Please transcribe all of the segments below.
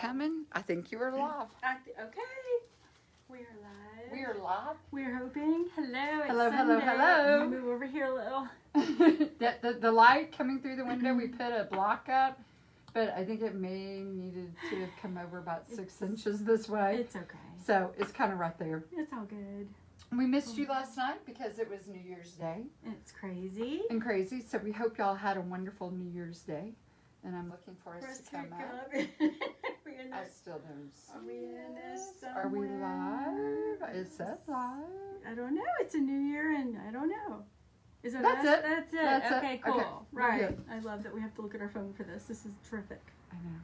coming. I think you are live. Okay. We are live. We are live. We're hoping. Hello. It's Hello, Sunday. hello. Let me move over here a little. the light coming through the window, we put a block up, but I think it may needed to have come over about 6 inches this way. It's okay. So it's kind of right there. It's all good. We missed you last night because it was New Year's Day. It's crazy. And crazy. So we hope y'all had a wonderful New Year's Day. And I'm looking for us to come up. I still don't see. Are we in this somewhere? Are we live? It says live. I don't know. It's a new year and I don't know. Is it That's us? it. That's it. That's okay, it. cool. Okay. Right. I love that we have to look at our phone for this. This is terrific. I know.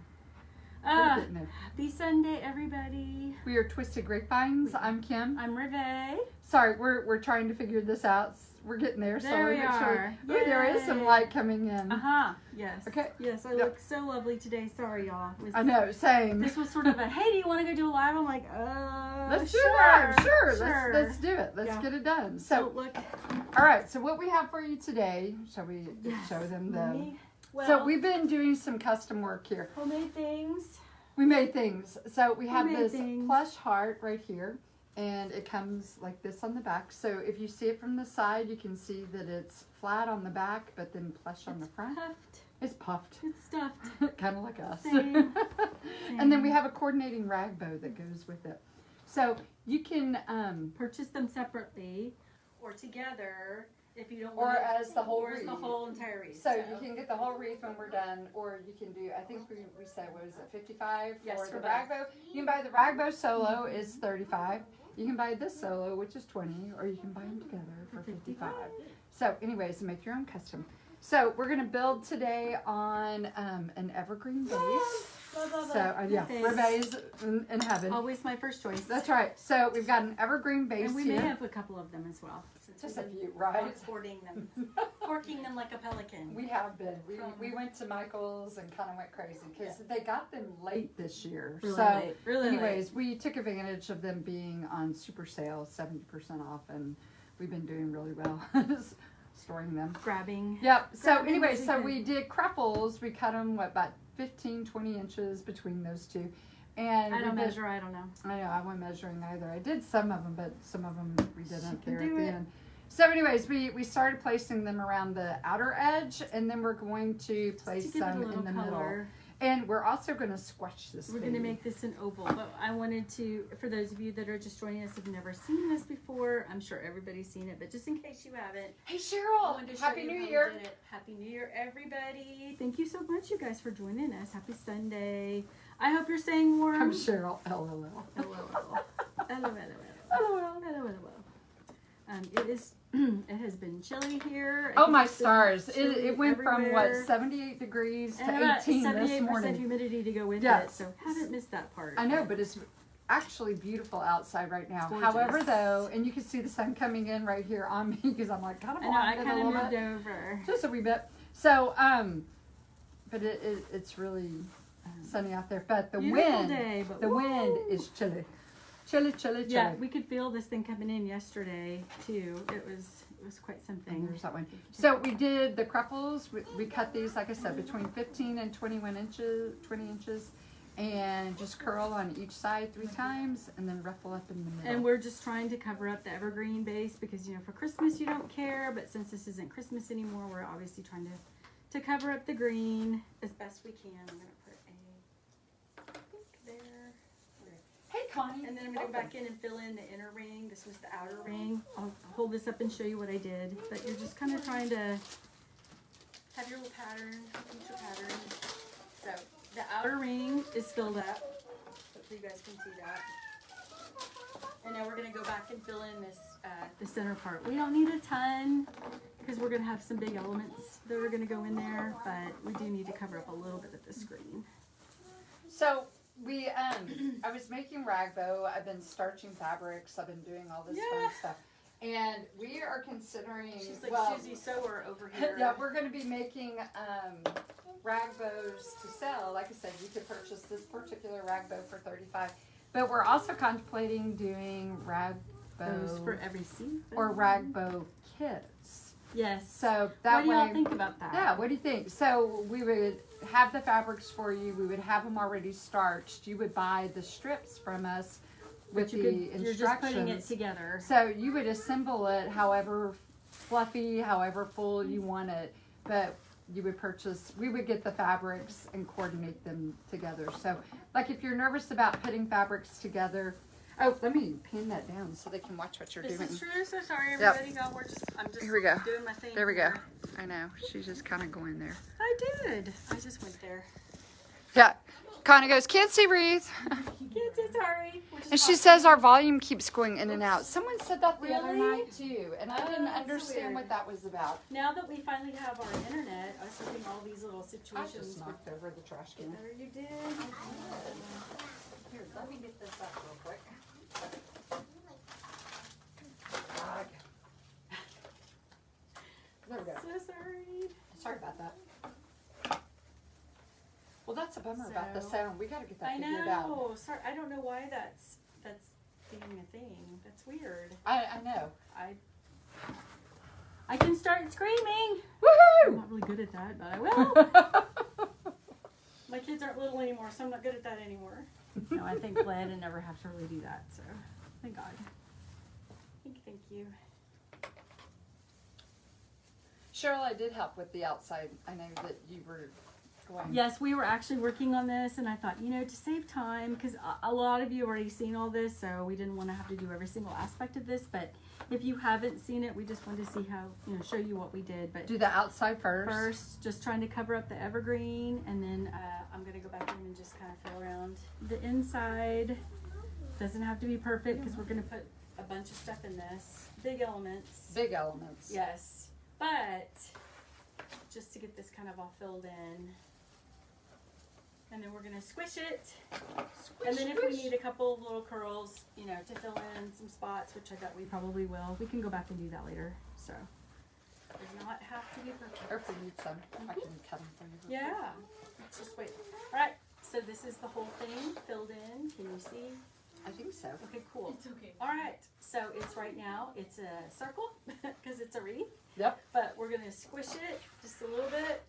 We're getting there. Happy Sunday, everybody. We are Twisted Grapevines. I'm Kim. I'm Reve. Sorry, we're trying to figure this out. We're getting there. There we are. Ooh, there is some light coming in. Yes. Okay. Yes, I look so lovely today. Sorry, y'all. I know. Same. This was sort of a, hey, do you want to go do a live? I'm like, let's do sure, it. Sure. sure. Let's do it. Let's get it done. So look. All right. So what we have for you today? Shall we show them so we've been doing some custom work here. Homemade things. We made things. So we have Homemade this things. plush heart right here. And it comes like this on the back. So if you see it from the side, you can see that it's flat on the back, but then plush on the front. Puffed. It's puffed. It's stuffed. Kind of like us. Same. And then we have a coordinating rag bow that goes with it. So you can purchase them separately or together if you don't or want as the whole wreath. the whole entire wreath. So you can get the whole wreath when we're done, or you can do, I think we said, what was it, 55 Yes, for the rag bow. You can buy the rag bow solo is 35. You can buy this solo, which is 20, or you can buy them together for 55. So anyways, make your own custom. So we're going to build today on an evergreen base. So yeah, Reve's in heaven. Always my first choice. That's right. So we've got an evergreen base and we here. may have a couple of them as well. Just a few, right? Hoarding them. Corking them like a pelican. We have been. We went to Michael's and kind of went crazy because they got them late this year. Really so late. Really anyways, we took advantage of them being on super sale, 70% off, and we've been doing really well storing them. Grabbing. Yep. So Grabbing anyway, was so good. we did cruffles. We cut them, about 15, 20 inches between those two. And I don't measure, I don't know. I know, I wasn't measuring either. I did some of them, but some of them we didn't there at the end. So anyways, we started placing them around the outer edge, and then we're going to place some in the middle. And we're also going to squash this. We're going to make this an oval, but I wanted to, for those of you that are just joining us, have never seen this before, I'm sure everybody's seen it, but just in case you haven't. Hey Cheryl, Happy New Year. Happy New Year, everybody. Thank you so much, you guys, for joining us. Happy Sunday. I hope you're staying warm. I'm Cheryl, LOL. It has been chilly here. Oh my stars! It went from what 78 degrees to 18 this morning. 78% humidity to go with it, so haven't missed that part. I know, but it's actually beautiful outside right now. Gorgeous. However, though, and you can see the sun coming in right here on me because I'm like kind of I kind of moved over just a wee bit. So, but it's really sunny out there. But the wind is chilly. Chilly. Yeah, we could feel this thing coming in yesterday too. It was quite something. And there's that one. So we did the cruffles. We cut these, like I said, between 15 and 20 inches, and just curl on each side 3 times, and then ruffle up in the middle. And we're just trying to cover up the evergreen base because for Christmas you don't care, but since this isn't Christmas anymore, we're obviously trying to cover up the green as best we can. I'm gonna put a pink there. Hey, Connie. And then I'm going to go back in and fill in the inner ring. This was the outer ring. I'll hold this up and show you what I did. But you're just kind of trying to have your little pattern, complete your pattern. So the outer ring is filled up. Hopefully you guys can see that. And now we're going to go back and fill in this the center part. We don't need a ton because we're going to have some big elements that are going to go in there. But we do need to cover up a little bit of the screen. So I was making rag bow. I've been starching fabrics. I've been doing all this fun stuff. And we are considering, she's like Susie Sewer over here. Yeah, we're going to be making rag bows to sell. Like I said, you could purchase this particular rag bow for $35. But we're also contemplating doing rag bow for every season. or rag bow kits. Yes. So that what do way, y'all think about that? yeah, what do you think? So we would have the fabrics for you. We would have them already starched. You would buy the strips from us with the instructions. You're just putting it together. So you would assemble it however fluffy, however full you want it. But you would purchase, we would get the fabrics and coordinate them together. So like if you're nervous about putting fabrics together, oh, let me pin that down so they can watch what you're doing. This is true. So sorry, everybody. I'm just Here we go. doing my thing. There we go. here. I know. She's just kind of going there. I did. I just went there. Yeah. Connie goes, can't see wreath. Kids, it's sorry. And she says our volume keeps going in and out. Someone said that the other Really? night too. And I didn't that's understand weird. what that was about. Now that we finally have our internet, I was hoping all these little I situations just knocked over the trash can. There you did. Here, let me get this up real quick. There we go. So sorry. Sorry about that. Well, that's a bummer about the So- sound. We got to get that I figured out. know. Sorry, I don't know why that's being a thing. That's weird. I know. I can start screaming. I'm Woohoo! not really good at that, but I will. My kids aren't little anymore, so I'm not good at that anymore. No, I thank glad and never have to really do that. So, thank God. Thank you. Cheryl, I did help with the outside. I know that you were going. Yes, we were actually working on this, and I thought, to save time, because a lot of you have already seen all this, so we didn't want to have to do every single aspect of this. But if you haven't seen it, we just wanted to see how, show you what we did. But Do the outside first. first, just trying to cover up the evergreen, and then I'm going to go back in and just kind of fill around the inside. Doesn't have to be perfect, because we're going to put a bunch of stuff in this. Big elements. Big elements. Yes, but just to get this kind of all filled in. And then we're going to squish it. And then if we need a couple of little curls, to fill in some spots, which I bet we probably will, we can go back and do that later. So, does not have to be perfect. Or if we need some, I can cut them for you. Yeah, let's just wait. All right, so this is the whole thing filled in. Can you see? I think so. Okay, cool. It's okay. All right, so it's right now, it's a circle because it's a wreath. Yep. But we're going to squish it just a little bit.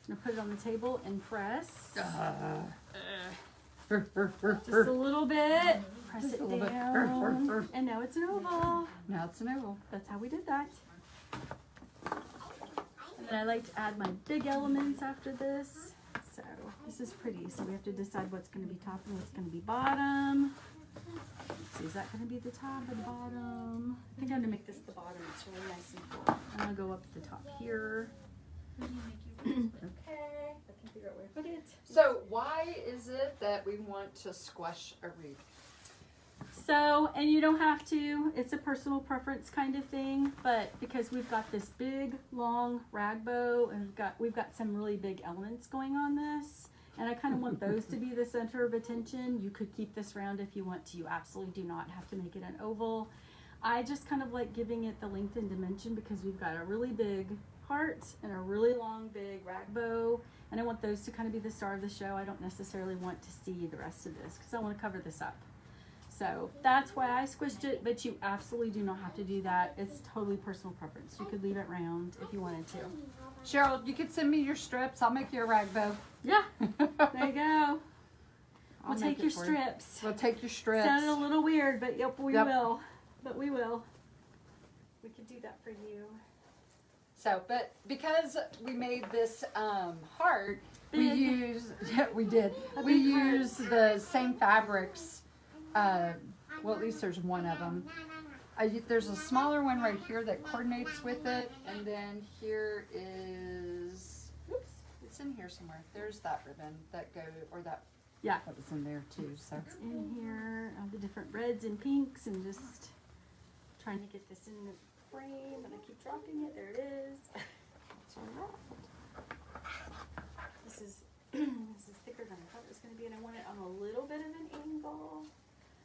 I'm going to put it on the table and press. Just a little bit. Press Just it a little bit. down. And now it's an oval. Now it's an oval. That's how we did that. And then I like to add my big elements after this. So this is pretty. So we have to decide what's going to be top and what's going to be bottom. Let's see, is that going to be the top or the bottom? I think I'm going to make this the bottom. It's really nice and cool. I'm going to go up the top here. Okay, I can figure out where to put it. So why is it that we want to squash a wreath? So, and you don't have to, it's a personal preference kind of thing, but because we've got this big, long rag bow, and we've got some really big elements going on this, and I kind of want those to be the center of attention. You could keep this round if you want to. You absolutely do not have to make it an oval. I just kind of like giving it the length and dimension because we've got a really big heart and a really long, big rag bow, and I want those to kind of be the star of the show. I don't necessarily want to see the rest of this because I want to cover this up. So that's why I squished it, but you absolutely do not have to do that. It's totally personal preference. You could leave it round if you wanted to. Cheryl, you could send me your strips. I'll make you a rag bow. Yeah, there you go. I'll We'll make take your it for you. strips. We'll take your strips. Sounded a little weird, but yep, we Yep. will. But we will. We could do that for you. So, but because we made this heart, we Big. use, yeah, we did. A We big heart. use the same fabrics. Well, at least there's one of them. There's a smaller one right here that coordinates with it, and then here is, oops, it's in here somewhere. There's that ribbon that Yeah. that was in there too. So It's in here, all the different reds and pinks, and just trying to get this in the frame, and I keep dropping it. There it is. it's all right. This is thicker than I thought it was going to be, and I want it on a little bit of an angle.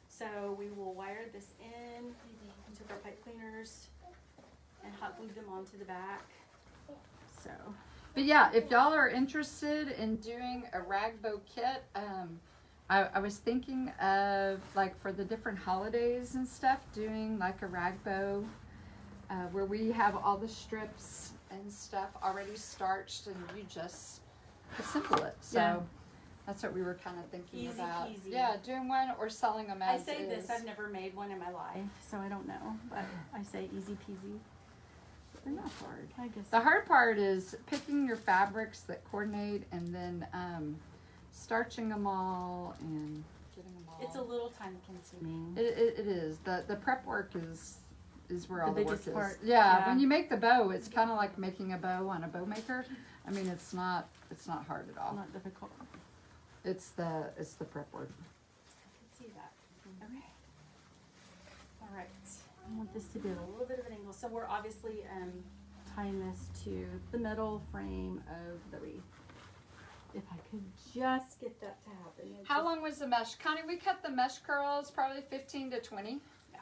So we will wire this in into our pipe cleaners and hot glue them onto the back. So But yeah, if y'all are interested in doing a rag bow kit, I was thinking of like for the different holidays and stuff, doing like a rag bow where we have all the strips and stuff already starched, and you just assemble it. So Yeah. that's what we were kind of thinking Easy about. peasy. Yeah, doing one or selling them I as say is. this, I've never made one in my life, so I don't know, but I say easy peasy. They're not hard, I guess. The hard part is picking your fabrics that coordinate, and then starching them all and getting them all. It's a little time consuming. It is. The prep work is where all the work biggest is. part. Yeah, Yeah. when you make the bow, it's kind of like making a bow on a bow maker. I mean, it's not hard at all. Not difficult. It's the prep work. I can see that. Okay. All right. I want this to be at a little bit of an angle. So we're obviously tying this to the metal frame of the wreath. If I could just get that to happen. How long was the mesh? Connie, we cut the mesh curls probably 15 to 20. Yeah.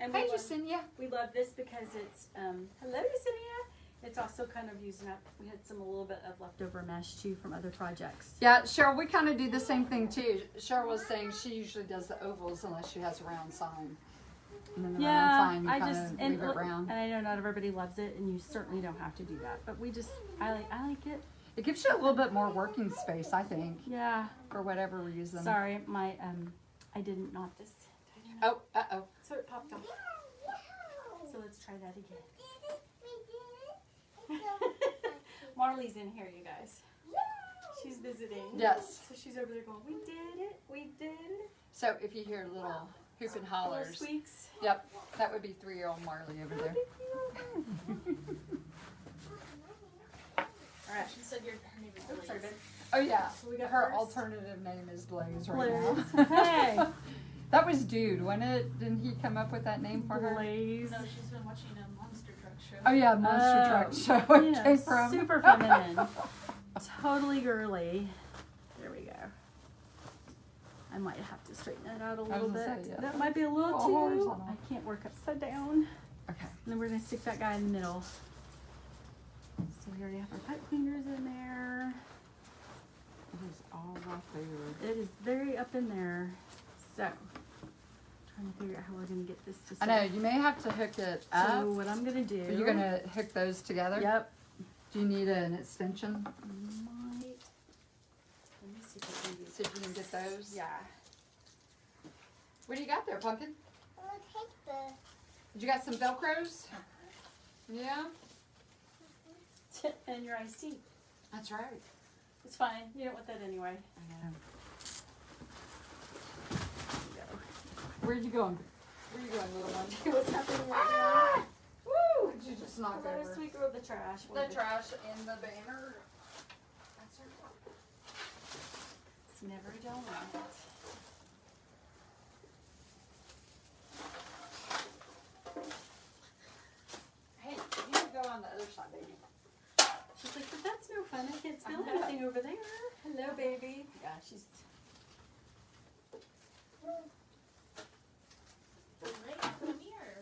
And Hey, Jacinia. we love this because it's, hello Jacinia. It's also kind of using up, we had a little bit of leftover mesh too from other projects. Yeah, Cheryl, we kind of do the same thing too. Cheryl was saying she usually does the ovals unless she has a round sign. And then the round sign, you kind of leave it round. And I know not everybody loves it, and you certainly don't have to do that. But I like it. It gives you a little bit more working space, I think, Yeah. for whatever reason. Sorry, my I didn't knot this. Oh, uh-oh. So it popped off. So let's try that again. Marley's in here, you guys. She's visiting. Yes. So she's over there going, we did it, we did it. So if you hear little hoop and hollers, Little squeaks. yep, that would be 3-year-old Marley over there. All right. She said her name is Blaze. Sorry, babe. Oh yeah, So we got her first. alternative name is Blaze right now. Blaze. Hey. That was Dude, wasn't it? Didn't he come up with that name for her? Blaze. No, she's been watching a monster truck show. Oh yeah, Monster Truck Show. It You know, came from. super feminine. Totally girly. There we go. I might have to straighten that out a little bit. gonna say, yeah. That might be a little Oh, too. horizontal. I can't work upside down. Okay. And then we're gonna stick that guy in the middle. So we already have our pipe cleaners in there. It is all right there. It is very up in there. So, trying to figure out how we're gonna get this to. I know you may have to hook it up. So what I'm gonna do? Are you gonna hook those together? Yep. Do you need an extension? Might. Let me see if I can do See if you can get those. Yeah. What do you got there, Pumpkin? You got some Velcros? Yeah. And your iced tea. That's right. It's fine. You don't want that anyway. I know. There you go. Where are you going? Where are you going, little one? What's happening right Ah! now? Woo! Did you just knock Let us over sweep up the trash. the trash and the banner? That's right. It's never a dull moment. Hey, you need to go on the other side, baby. She's like, but that's no fun. I can't spill I know. anything over there. Hello, baby. Yeah, she's. Come here.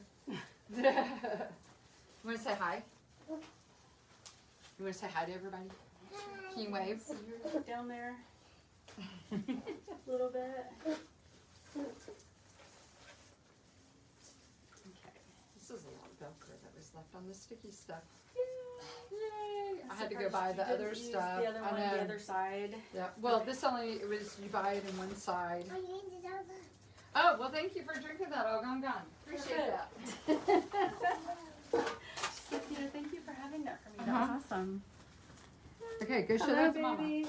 You want to say hi? You want to say hi to everybody? Can you wave? So you're down there a little bit. Okay. This is a lot of Velcro that was left on the sticky stuff. Yay! I had to go buy the other stuff. The other I one, know. the other side. Yeah. Well, this only it was you buy it in one side. Oh well, thank you for drinking that. Oh, gone. Appreciate that. She's like, thank you for having that for me. That was awesome. Okay, go show Hello, that to Mama. baby.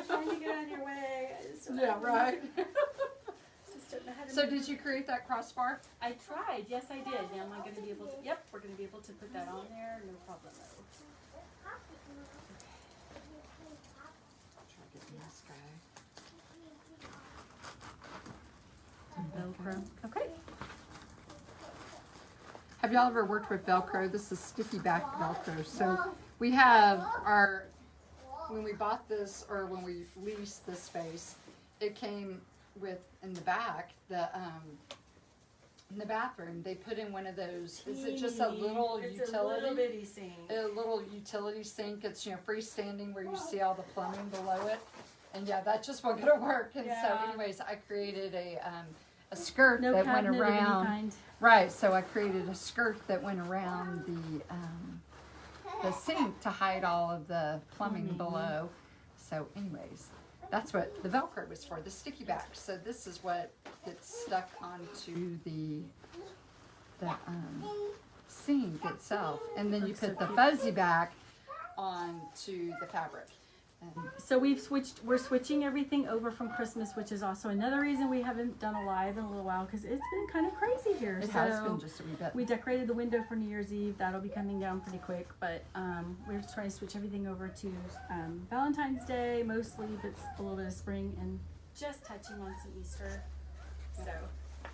Trying to get out of your way. I just don't Yeah, know. right. Just don't know how to So make- did you create that crossbar? I tried. Yes, I did. Now am I going to be able to? Yep, we're going to be able to put that on there. No problem though. Try getting this guy. Velcro. Okay. Have y'all ever worked with Velcro? This is sticky back Velcro. So we have our, when we bought this or when we leased this space, it came with, in the back, in the bathroom, they put in one of those, is it just a little It's utility? a little bitty sink. A little utility sink. It's, freestanding where you see all the plumbing below it. And yeah, that just wasn't gonna work. And so Yeah. anyways, I created a a skirt No that went cabinet of any around. kind. Right, so I created a skirt that went around the sink to hide all of the plumbing below. So anyways, that's what the Velcro was for, the sticky back. So this is what gets stuck onto the sink itself. And then you Looks so put the cute. fuzzy back onto the fabric. And So we're switching everything over from Christmas, which is also another reason we haven't done a live in a little while, because it's been kind of crazy here. it So has been just a wee bit. we decorated the window for New Year's Eve. That'll be coming down pretty quick, but we're just trying to switch everything over to Valentine's Day mostly, but a little bit of spring and just touching on some Easter. So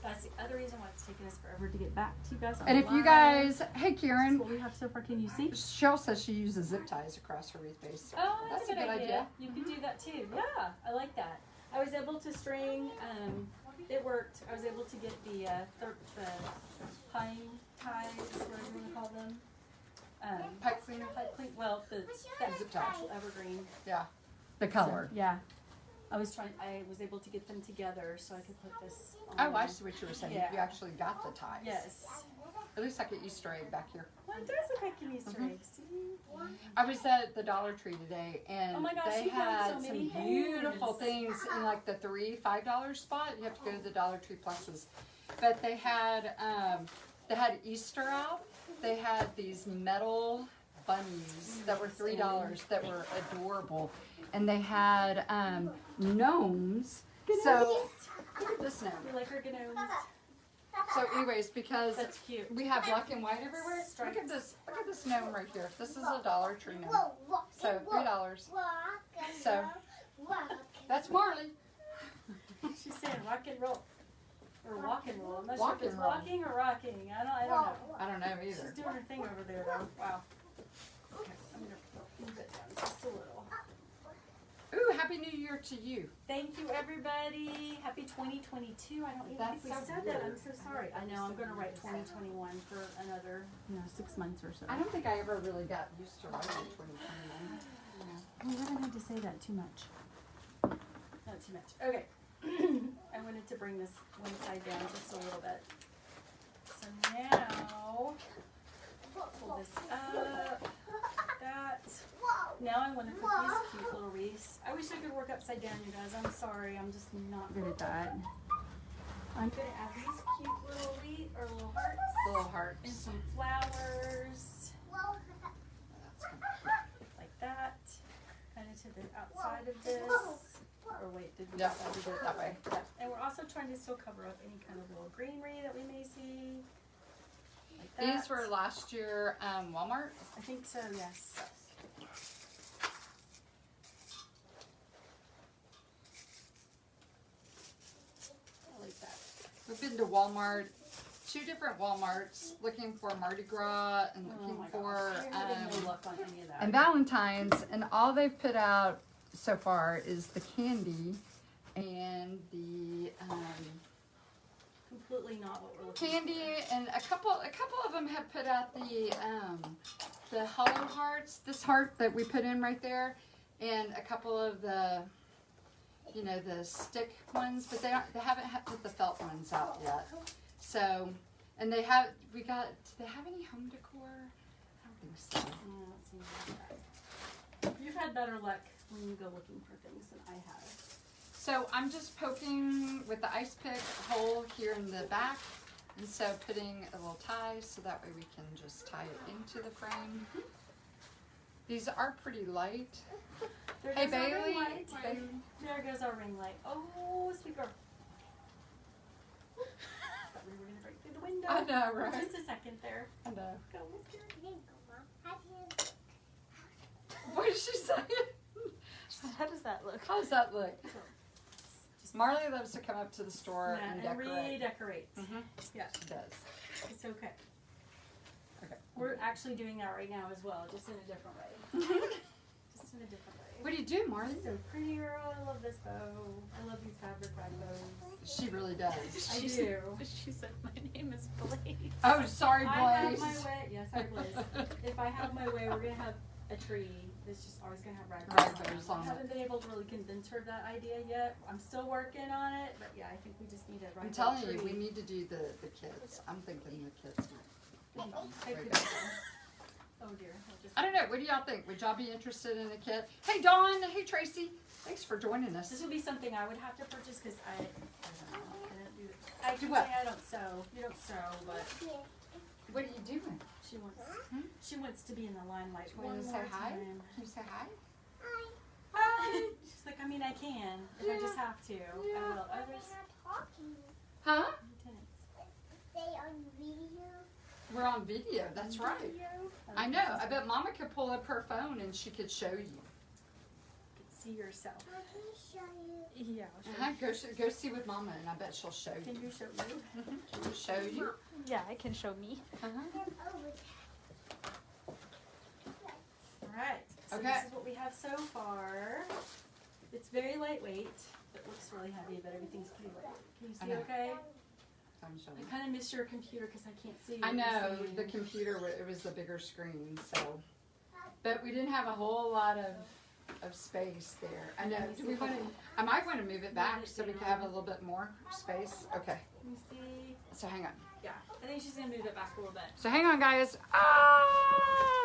that's the other reason why it's taken us forever to get back to you guys. And if you live. guys, hey This is Karen, what we have so far. Can you see? Cheryl says she uses zip ties across her wreath base. Oh, that's a good idea. You can do that too. Yeah, I like that. I was able to string. It worked. I was able to get the pine ties, whatever you want to call them. Pipe cleaner? Well, the Zip ties. actual evergreen. Yeah. The color. So, yeah. I was able to get them together so I could put this on. Oh, I see what you were saying. Yeah. You actually got the ties. Yes. It looks like an Easter egg back here. Well, it does look like an Easter egg. See? I was at the Dollar Tree today, and Oh my gosh, they you found had so some many beautiful things in like the $3-5 spot. You have to go to the Dollar Tree Pluses, but they had Easter out. They had these metal bunnies that were $3 that were adorable, and they had gnomes. So look at this gnome. You like our gnomes? So anyways, because That's cute. we have black and white everywhere. Look at this gnome right here. This is a Dollar Tree gnome. So $3. So that's Marley. She's saying rock and roll. Or walk and roll. I'm not Walk sure if it's and roll. walking or rocking. I don't know. I don't know She's either. doing her thing over there though. Wow. Okay, I'm gonna move it down just a little. Ooh, Happy New Year to you. Thank you everybody. Happy 2022. I don't even That's think we so said that. weird. I'm so sorry. I know I'm gonna write 2021 for another 6 months or so. I don't think I ever really got used to writing 2021. We haven't had to say that too much. Not too much. Okay. I wanted to bring this one side down just a little bit. So now, pull this up, that. Now I want to put these cute little wreaths. I wish I could work upside down, you guys. I'm sorry. I'm just not good at that. I'm going to add these cute little wreath or little hearts. Little hearts. And some flowers. Like that. Kind of to the outside of this. Or wait, did we Yeah, decide we to did it that way. Yeah. And we're also trying to still cover up any kind of little greenery that we may see. Like that. These were last year Walmart. I think so, yes. I like that. We've been to Walmart, 2 different Walmarts, looking for Mardi Gras and Oh looking my for gosh. We're having no luck on any of that. and Valentine's, and all they've put out so far is the candy and the Completely not what we're looking candy, and a couple of them have put out the hollow hearts. This heart that we put in right there, and a couple of the the stick ones, but they haven't put the felt ones out yet. So, and do they have any home decor? I don't think so. for. No, it seems like that. You've had better luck when you go looking for things than I have. So I'm just poking with the ice pick a hole here in the back, and so putting a little tie so that way we can just tie it into the frame. These are pretty light. There Hey goes our Bailey. ring light. Bailey. There goes our ring light. Oh, sweet girl. Thought we were gonna break through the window. I know, For right? just a second there. I know. Go. What did she say? How does that look? How does that look? Marley loves to come up to the store and And decorate. redecorate. Mm-hmm. Yeah, She does. it's okay. Okay. We're actually doing that right now as well, just in a different way. Just in a different way. What do you do, Marley? It's so pretty, girl. I love this bow. I love these fabric rag bows. She really does. I do. She said, my name is Blaze. Oh, sorry, I have Blaze. my way. Yes, I Blaze. If I have my way, we're gonna have a tree that's just always gonna have rag Ragbows on I it. haven't been able to really convince her of that idea yet. I'm still working on it, but yeah, I think we just need a I'm ragbow telling tree. you, we need to do the kids. I'm thinking the kids. I There you could go. do that. Oh dear. I'll just- I don't know. What do y'all think? Would y'all be interested in a kit? Hey, Dawn. Hey, Tracy. Thanks for joining us. This would be something I would have to purchase because I don't know. I don't do it. I Do can what? say I don't sew. You don't sew, but What are you doing? she wants. Hmm? She wants to be in the limelight. You want one to say more hi? time. Can you say hi? Hi. She's like, I mean, I can if I just have to. I will. Oh, there's talking. Huh? lieutenants. They on video. We're on video. That's right. I know. I bet Mama could pull up her phone and she could show you. You can see yourself. I can show you. Yeah. I'll show Go see with Mama, and I bet she'll show you. you. Can you show me? She'll show you. Yeah, it can show me. Uh-huh. Over. All right. So Okay. this is what we have so far. It's very lightweight. It looks really heavy, but everything's pretty light. Can you I see know. okay? I'm showing I you. kind of miss your computer because I can't see. I what you're know saying. the computer. It was the bigger screen, so. But we didn't have a whole lot of space there. I know. Do we want to? I might want to move it back so we can have a little bit more space. Okay. Can you see? So hang on. Yeah. I think she's gonna move it back a little bit. So hang on, guys.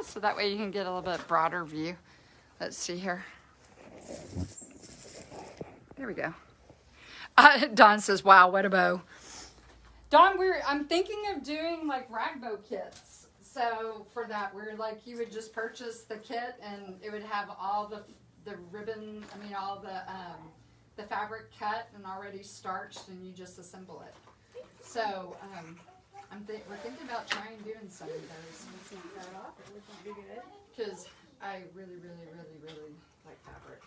So that way you can get a little bit broader view. Let's see here. There we go. Dawn says, "Wow, what a bow." Dawn, I'm thinking of doing like rag bow kits. So for that, we're like, you would just purchase the kit and it would have all the ribbon. I mean, all the fabric cut and already starched, and you just assemble it. So we're thinking about trying doing some of those. Let's knock that off. It looks pretty good. Because I really, really, really, really like fabric.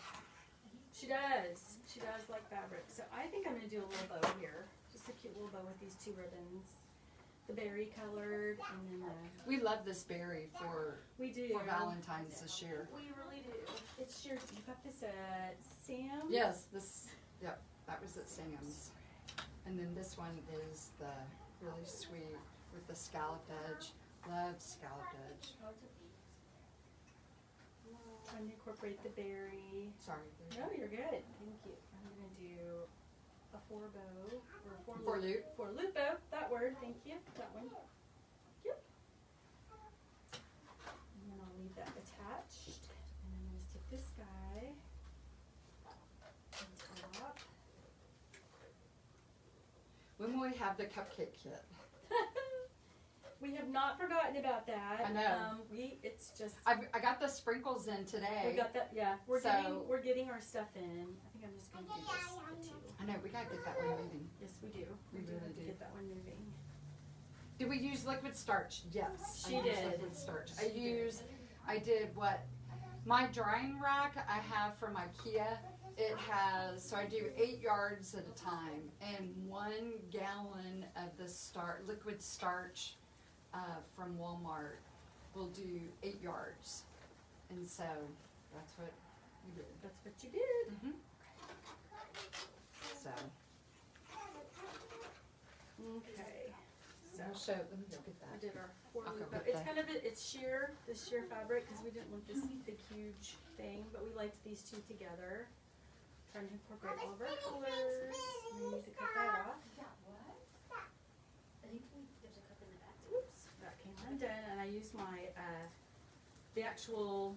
She does. She does like fabric. So I think I'm gonna do a little bow here. Just a cute little bow with these two ribbons. The berry colored and then the We love this berry for we do Valentine's this year. We really do. It's your you got this at Sam's? Yes, that was at Sam's. And then this one is the really sweet with the scalloped edge. Love scalloped edge. Trying to incorporate the berry. Sorry. No, you're good. Thank you. I'm gonna do a four bow or Four loop. Four loop bow. That word. Thank you. That one. Yep. And then I'll leave that attached. And I'm gonna stick this guy on top. When will we have the cupcake kit? We have not forgotten about that. I know. It's just I got the sprinkles in today. we got that. Yeah, we're So- getting our stuff in. I think I'm just gonna do this too. I know, we gotta get that one moving. Yes, we do. We do really have to do. get that one moving. Did we use liquid starch? Yes. She I used did. liquid starch. She I did what? My drying rack I have from IKEA. It has, so I do 8 yards at a time, and 1 gallon of the liquid starch from Walmart will do 8 yards. And so that's what we did. That's what you did. Mm-hmm. So, Okay. So I'll show, let me go get we that. did our four I'll go loop. get It's that. kind of it's sheer, this sheer fabric because we didn't want this big huge thing, but we liked these two together. Trying to incorporate all of our colors. We need to cut that off. Oops, that came undone, and I used my the actual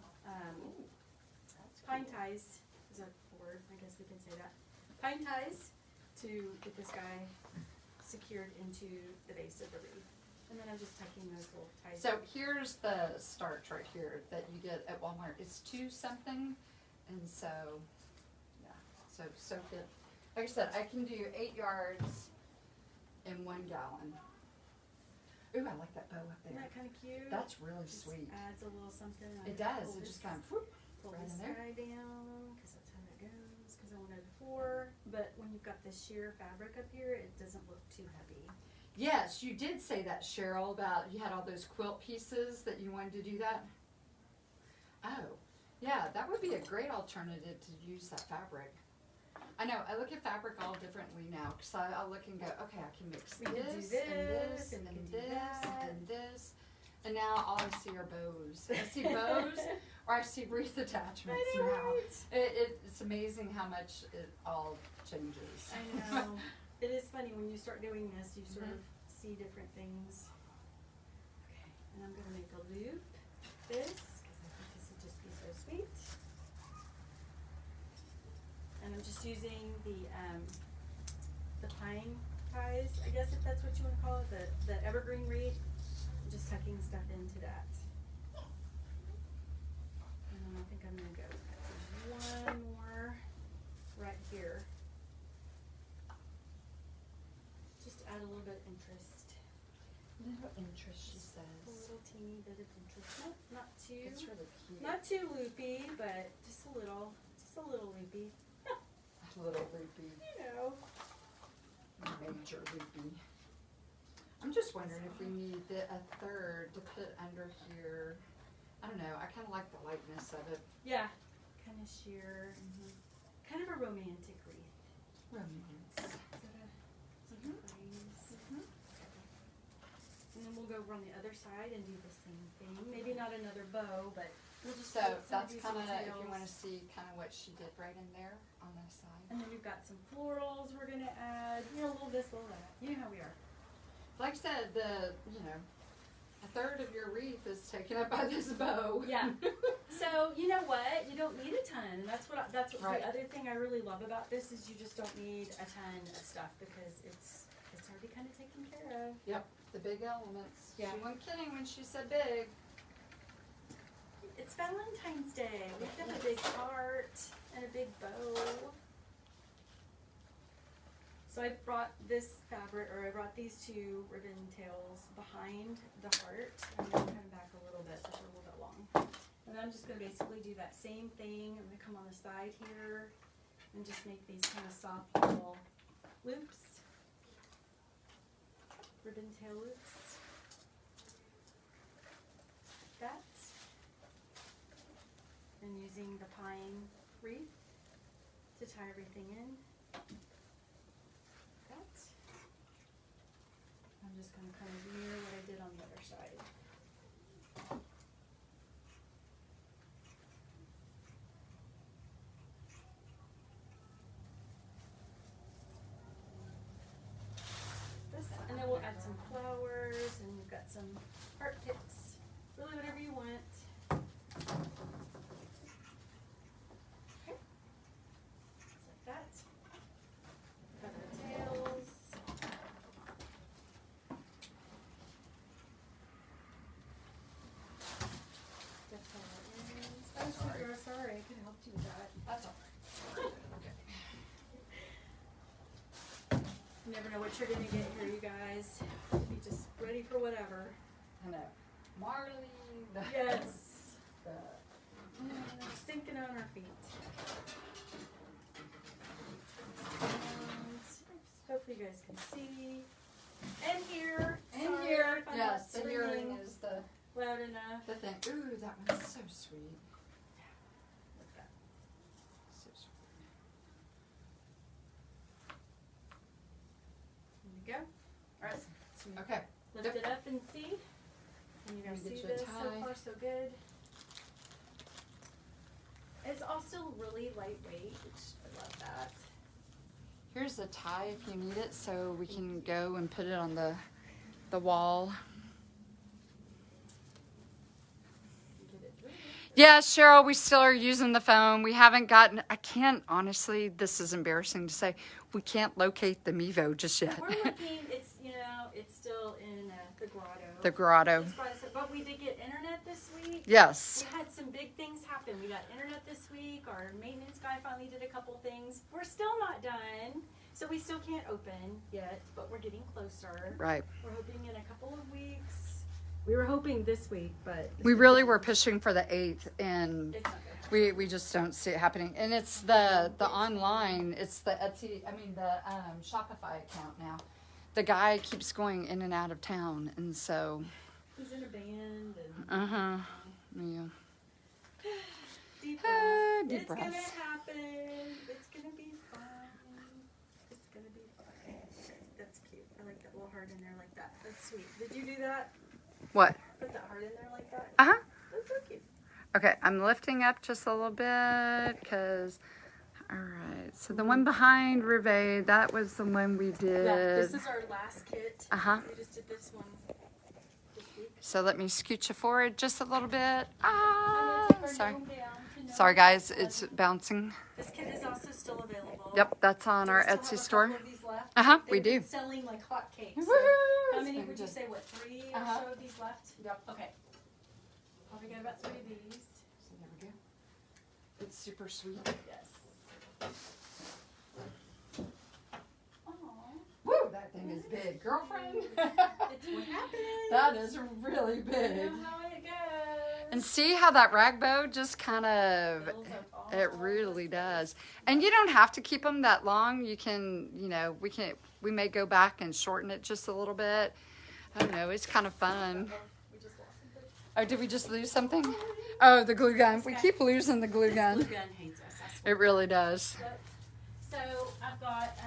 pine ties. Is that a word? I guess we can say that. Pine ties to get this guy secured into the base of the wreath, and then I'm just tucking those little ties. So here's the starch right here that you get at Walmart. It's 2 something, and so, yeah, so soak it. Like I said, I can do 8 yards in 1 gallon. Ooh, I like that bow up Isn't there. that kind of cute? That's really Just sweet. adds a little something. It does. It just kind of whoop. pull right this in there. guy down because that's how that goes. Because I wanted 4, but when you've got this sheer fabric up here, it doesn't look too heavy. Yes, you did say that, Cheryl, about you had all those quilt pieces that you wanted to do that. Oh, yeah, that would be a great alternative to use that fabric. I know, I look at fabric all differently now, because I'll look and go, okay, I can mix We could do this, this, and this, and we and could do this, that. and this. And now all I see are bows. I see bows or I see wreath attachments I know, now. right? It's amazing how much it all changes. I know. It is funny when you start doing this, you sort of see different things. Okay, and I'm going to make a loop this because I think this would just be so sweet. And I'm just using the pine ties, I guess if that's what you want to call it, the evergreen wreath. I'm just tucking stuff into that. And then I think I'm going to go one more right here. Just add a little bit of interest. Little interest, she A says. little teeny bit of interest. Not too, It's really cute. not too loopy, but just a little loopy. A little loopy. You know. Major loopy. I'm just wondering if we need a third to put under here. I don't know. I kind of like the lightness of it. Yeah. Kind of sheer. Kind of a romantic wreath. Romance. Is that a phrase? And then we'll go over on the other side and do the same thing. Maybe not another bow, but we'll just So put some of that's these kind of, if you details. want to see kind of what she did right in there on that side. And then we've got some florals we're gonna add. You know, a little this, a little that. You know how we are. Like I said, a third of your wreath is taken up by this bow. Yeah. So you know what? You don't need a ton, and that's what Right. the other thing I really love about this is you just don't need a ton of stuff because it's already kind of taken care of. Yep, the big elements. Yeah. She wasn't kidding when she said big. It's Valentine's Day. We've got a big heart and a big bow. So I brought this fabric, or I brought these two ribbon tails behind the heart. I'm going to come back a little bit, they're a little bit long. And then I'm just going to basically do that same thing. I'm going to come on the side here and just make these kind of soft little loops. Ribbon tail loops. Like that. And using the pine wreath to tie everything in. That. I'm just going to kind of mirror what I did on the other side. This, and then we'll add some flowers, and we've got some heart tips. Really, whatever you want. Okay. Just like that. Got the tails. Get that in. Oh, Sarah, sorry, I could have helped you with that. That's all right. You never know what you're gonna get here, you guys. Be just ready for whatever. I know. Marley. Yes. Thinking on our feet. And hopefully you guys can see. And here. And Sorry here, if I'm yes, not the hearing screaming is the loud enough. thing. Ooh, that one's so sweet. Like that. So sweet. There you go. Alright. So Okay. lift Yep. it up and see. And you guys Let me see get you a this? So tie. far so good. It's all still really lightweight, which I love that. Here's a tie if you need it, so we can go and put it on the wall. Get it through. Yeah, Cheryl, we still are using the phone. We haven't gotten, I can't, honestly, this is embarrassing to say, we can't locate the Mevo just yet. We're looking, it's, it's still in the grotto. The grotto. It's grotto, but we did get internet this week. Yes. We had some big things happen. We got internet this week. Our maintenance guy finally did a couple things. We're still not done, so we still can't open yet, but we're getting closer. Right. We're hoping in a couple of weeks. We were hoping this week, but We really were pushing for the 8th, and it's not good. we just don't see it happening. And it's the online, it's the Etsy, the Shopify account now. The guy keeps going in and out of town, and so, He's in a band and uh-huh, yeah. deep Ah, breaths. deep It's gonna breaths. happen. It's gonna be fine. It's gonna be fine. Okay, that's cute. I like that little heart in there like that. That's sweet. Did you do that? What? Put that heart heart in there like that. Uh-huh. That's so cute. Okay, I'm lifting up just a little bit because, all right. So the one behind Rivet, that was the one we did. Yeah, this is our last kit. Uh-huh. We just did this one this week. So let me scoot you forward just a little bit. I'm Ah, gonna take our sorry. gnome down to gnome. Sorry guys, it's bouncing. This kit is also still available. Yep, that's on Do our we still Etsy have a store. couple of these left? Uh-huh, we They've do. been selling like hotcakes. So Woohoo! how many It's would you good. say? What, 3 or Uh-huh. so of these left? Yep. Okay. Probably got about 3 of these. So there we go. It's super sweet. Yes. Aww. Woo, that thing is big, girlfriend. It's what happens. That is really You big. know how it goes. And see how that rag bow just kind of, Fills up all it the really space. does. And you don't have to keep them that long. You can, you know, we may go back and shorten it just a little bit. I don't know, it's kind of fun. We just lost something. Oh, did we just lose something? Oh, the glue gun. We keep losing the glue This gun. glue gun hates us. I swear. It really does. But, so I've got,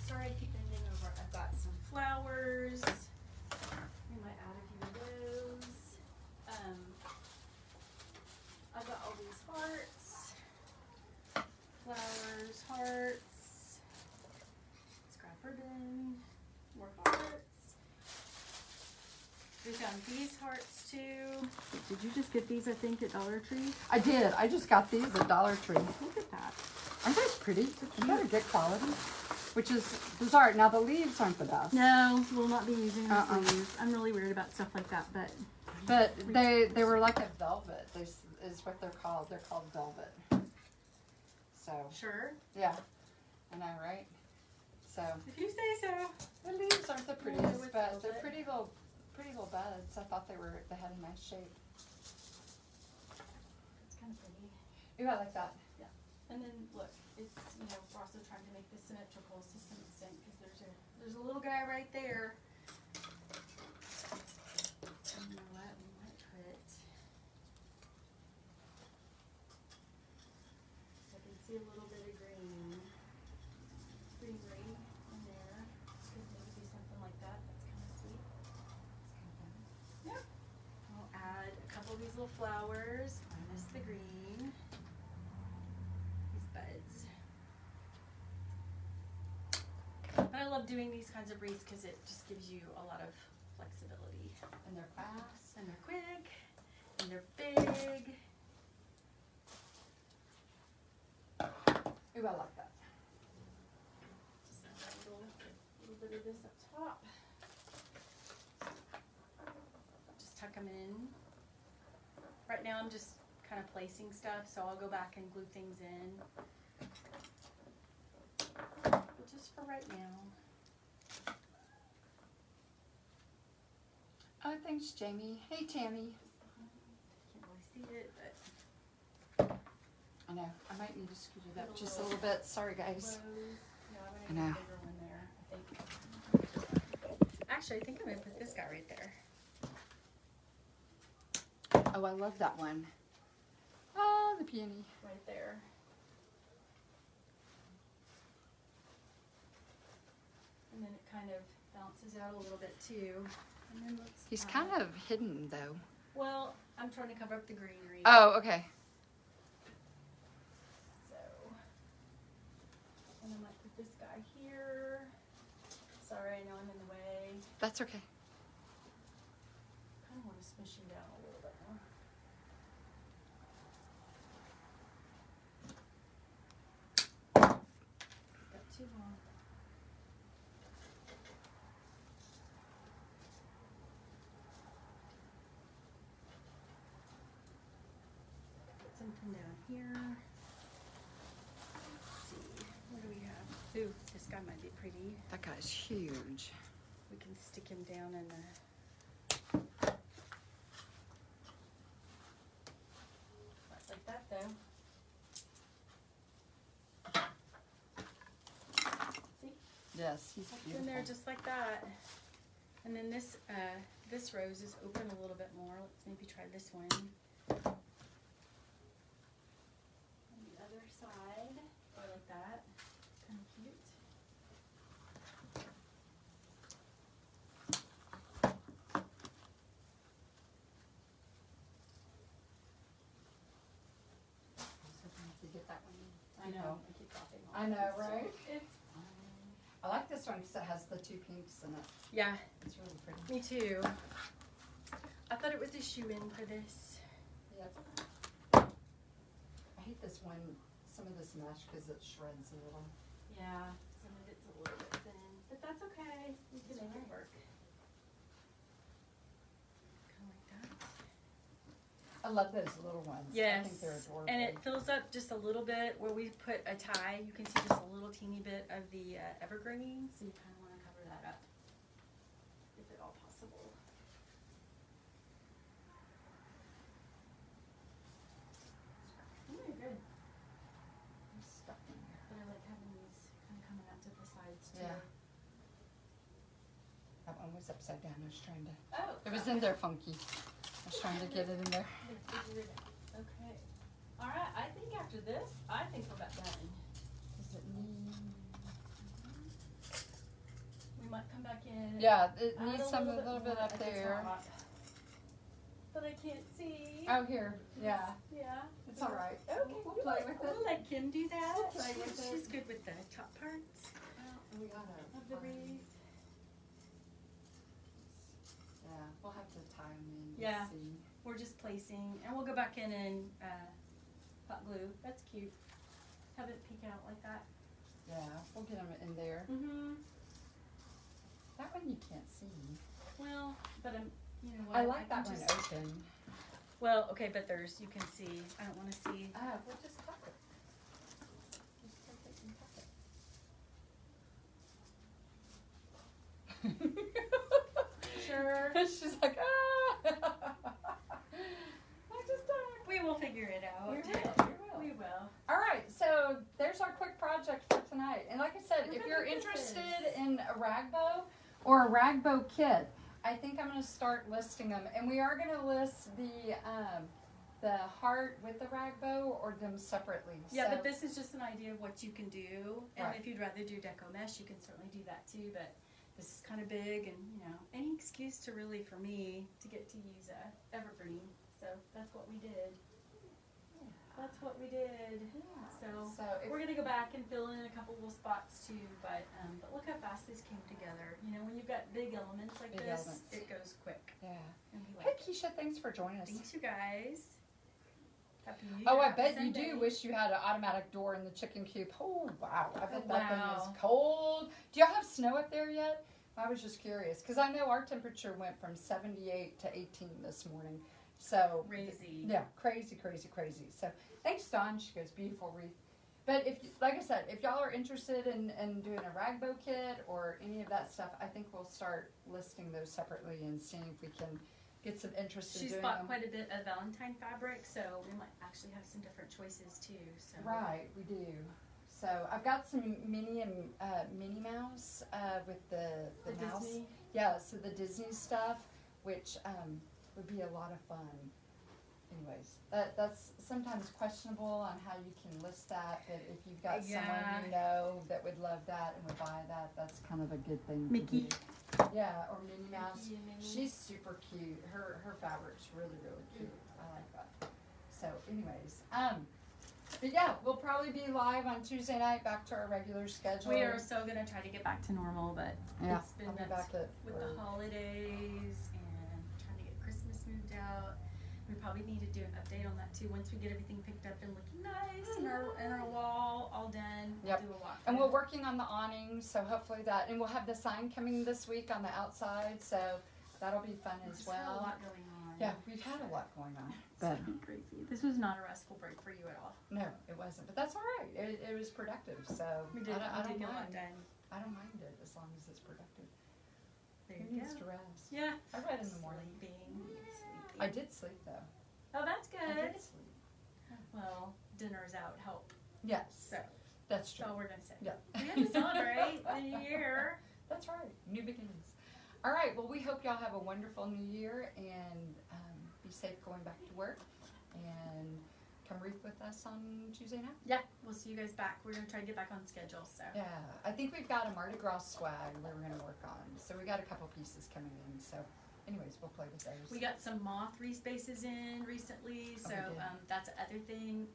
sorry I keep bending over. I've got some flowers. We might add a few of those. I've got all these hearts. Flowers, hearts. Scrap ribbon. More hearts. We found these hearts too. Did you just get these, I think, at Dollar Tree? I did. I just got these at Dollar Tree. Look at that. Aren't those pretty? Isn't that a good quality? Which is bizarre. Now the leaves aren't the best. No, we'll not be using those Uh-uh. leaves. I'm really weird about stuff like that, but But they were like a velvet. This is what they're called. They're called velvet. So sure. yeah, I know, right? So If you say so. the leaves aren't the Yeah, prettiest, with but they're velvet. pretty little buds. I thought they had a nice shape. It's kind of pretty. Ooh, I like that. And then look, it's, we're also trying to make this symmetrical to some extent because there's a little guy right there. And you know what? We might put, so I can see a little bit of green. Green in there. Could maybe do something like that. That's kind of sweet. Yep. I'll add a couple of these little flowers minus the green. These buds. But I love doing these kinds of wreaths because it just gives you a lot of flexibility. And they're fast. And they're quick. And they're big. Ooh, I like that. Just add a little bit of this up top. Just tuck them in. Right now I'm just kind of placing stuff, so I'll go back and glue things in. But just for right now. Oh, thanks, Jamie. Hey, Tammy. Can't really see it, but I know. I might need to scoot it up just a little bit. Sorry, guys. rose. No, I I'm know. gonna get a bigger one there, I think. Actually, I think I'm gonna put this guy right there. Oh, I love that one. Oh, the peony. Right there. And then it kind of bounces out a little bit too. And then let's He's add- kind of hidden, though. Well, I'm trying to cover up the greenery. Oh, okay. So, and I might put this guy here. Sorry, I know I'm in the way. That's okay. Kind of want to smush him down a little bit more. Got too long. Put something down here. Let's see, what do we have? Ooh, this guy might be pretty. That guy's huge. We can stick him down in the. Not like that though. See? Yes, he's It's beautiful. in there just like that. And then this this rose is open a little bit more. Let's maybe try this one. On the other side, or like that. Kind of cute. I know. I keep dropping all I know, this. right? It's fine. I like this one because it has the 2 pinks in it. Yeah, It's really pretty. me too. I thought it was a shoe-in for this. Yep. I hate this one, some of this mesh because it shreds a little. Yeah, some of it's a little bit thin, but that's okay. We can make it work. Kind of like that. I love those little ones. Yes, I think they're adorable. and it fills up just a little bit where we put a tie. You can see just a little teeny bit of the evergreen, so you kind of want to cover that up, if at all possible. Oh, you're good. I'm stuck in here. But I like having these kind of coming out to the sides too. Yeah. That one was upside down. I was trying to. Oh. It was in there funky. I was trying to get it in there. Okay. All right. I think after this, I think we're about done. Does it need? We might come back in. Yeah, it add needs some a little bit more up at the there. top. But I can't see. Oh, here. Yeah. Yeah. It's all right. Okay. We'll play with it. We'll let Kim do that. We'll play with it. She's good with the top parts And we gotta. of the wreath. Yeah, we'll have to tie them in. and Yeah. See. We're just placing, and we'll go back in and hot glue. That's cute. Have it peek out like that. Yeah, we'll get them in there. Mm-hmm. That one you can't see. Well, but you know what? I like that can one just- open. Well, okay, but there's, you can see. I don't want to see. We'll just tuck it. Just take it and tuck it. Sure. She's like, I just don't. We will figure it out. We will. We will. All right, so there's our quick project for tonight. And like I said, We're if gonna you're do interested this. in a rag bow or a rag bow kit, I think I'm going to start listing them. And we are going to list the heart with the rag bow or them separately. Yeah, So- but this is just an idea of what you can do. And Right. if you'd rather do deco mesh, you can certainly do that too. But this is kind of big, and you know, any excuse to really, for me, to get to use evergreen. So that's what we did. That's what we did. So if, we're gonna go back and fill in a couple little spots too. But look how fast this came together. You know, when you've got big elements like Big this, elements. it goes quick. yeah. And we Hey, like it. Keisha, thanks for joining us. Thanks, you guys. Happy New Year. Oh, I Happy bet you Sunday. do wish you had an automatic door in the chicken coop. Oh, wow. I bet that thing Wow. is cold. Do y'all have snow up there yet? I was just curious because I know our temperature went from 78 to 18 this morning. So, Crazy. yeah, crazy, crazy, crazy. So, thanks, Dawn. She goes, beautiful wreath. But if, like I said, if y'all are interested in doing a rag bow kit or any of that stuff, I think we'll start listing those separately and seeing if we can get some interest in She's doing bought them. quite a bit of Valentine fabric, so we might actually have some different choices too. So Right, we do. So I've got some Minnie and Minnie Mouse with the mouse. Disney. Yeah, so the Disney stuff, which would be a lot of fun. Anyways, that's sometimes questionable on how you can list that, but if you've got someone you know that would love that and would buy that, that's kind of a good thing Mickey. to do. Yeah, or Minnie Mouse. Mickey and Minnie. She's super cute. Her fabric's really, really cute. I like that. So anyways, but yeah, we'll probably be live on Tuesday night back to our regular schedule. We are so gonna try to get back to normal, but Yeah, it's been I'll be nuts back at with work. the holidays and trying to get Christmas moved out. We probably need to do an update on that too. Once we get everything picked up and looking nice and our wall all done, Yep. we'll do a walk. And we're working on the awning, so hopefully that, and we'll have the sign coming this week on the outside, so that'll be fun as Just had a well. lot going on. Yeah, we've had a lot going on. It's But been crazy. This was not a restful break for you at all. no, it wasn't. But that's all right. It was productive, so We did. I We don't did get a lot mind. done. I don't mind it as long as it's productive. There Who you needs go. to rest? Yeah. I read in the morning. Sleeping. I did sleep though. Oh, that's I good. did sleep. Well, dinner's out help. Yes, So that's that's true. all we're gonna say. Yeah. We have to celebrate the new year. That's right. New beginnings. All right. Well, we hope y'all have a wonderful new year and be safe going back to work. And come wreath with us on Tuesday night. Yeah, we'll see you guys back. We're gonna try to get back on schedule. So Yeah, I think we've got a Mardi Gras swag we we're going to work on. So we got a couple pieces coming in. So anyways, we'll play with those. We got some moth wreath bases in recently, so we did. that's the other thing.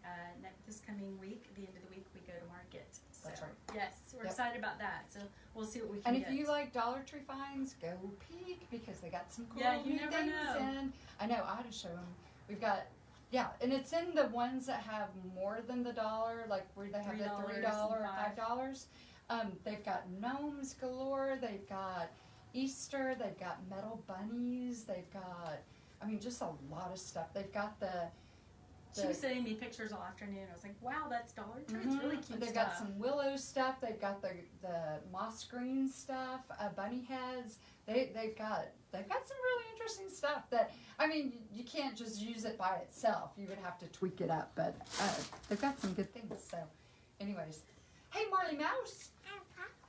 This coming week, at the end of the week, we go to market. So, That's right. Yes, we're Yep. excited about that. So we'll see what we can And get. if you like Dollar Tree finds, go peek because they got some cool Yeah, you new never things know. in. I know, I had to show them. We've got, yeah, and it's in the ones that have more than the dollar, like where they have the $3 or $5. $5. They've got gnomes galore. They've got Easter. They've got metal bunnies. They've got, I mean, just a lot of stuff. They've got She was sending me pictures all afternoon. I was like, wow, that's Dollar Tree. It's really cute They've stuff. got some willow stuff. They've got the moss green stuff, bunny heads. They've got some really interesting stuff that, I mean, you can't just use it by itself. You would have to tweak it up, but they've got some good things. So, anyways, hey Marley Mouse.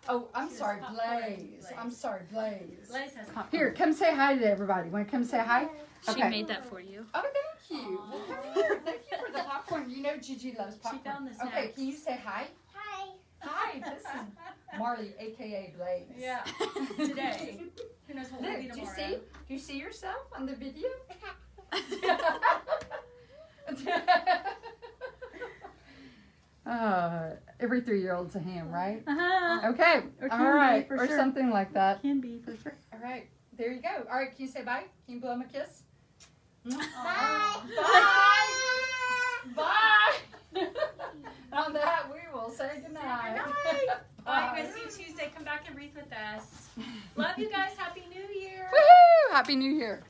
Oh, I'm Here's sorry, popcorn. Blaze. I'm sorry, Blaze. Blaze has popcorn. Here, come say hi to everybody. Want to come say hi? She made that for you. Oh, thank you. Well, come here. Thank you for the popcorn. You know Gigi loves popcorn. found the Okay, snacks. can you say hi? Hi. Hi, this is Marley, aka Blaze. Yeah, today. Who knows what Look, we'll be do you tomorrow. see? Do you see yourself on the video? Every 3-year-old's a ham, right? Uh-huh. Okay, Or all can be, right, for or sure. something like that. Can be, for sure. All right, there you go. All right, can you say bye? Can you blow him a kiss? Bye. Bye. Bye. On that, we will say goodnight. Bye. You guys see you Tuesday. Come back and wreath with us. Love you guys. Happy New Year. Woohoo! Happy New Year.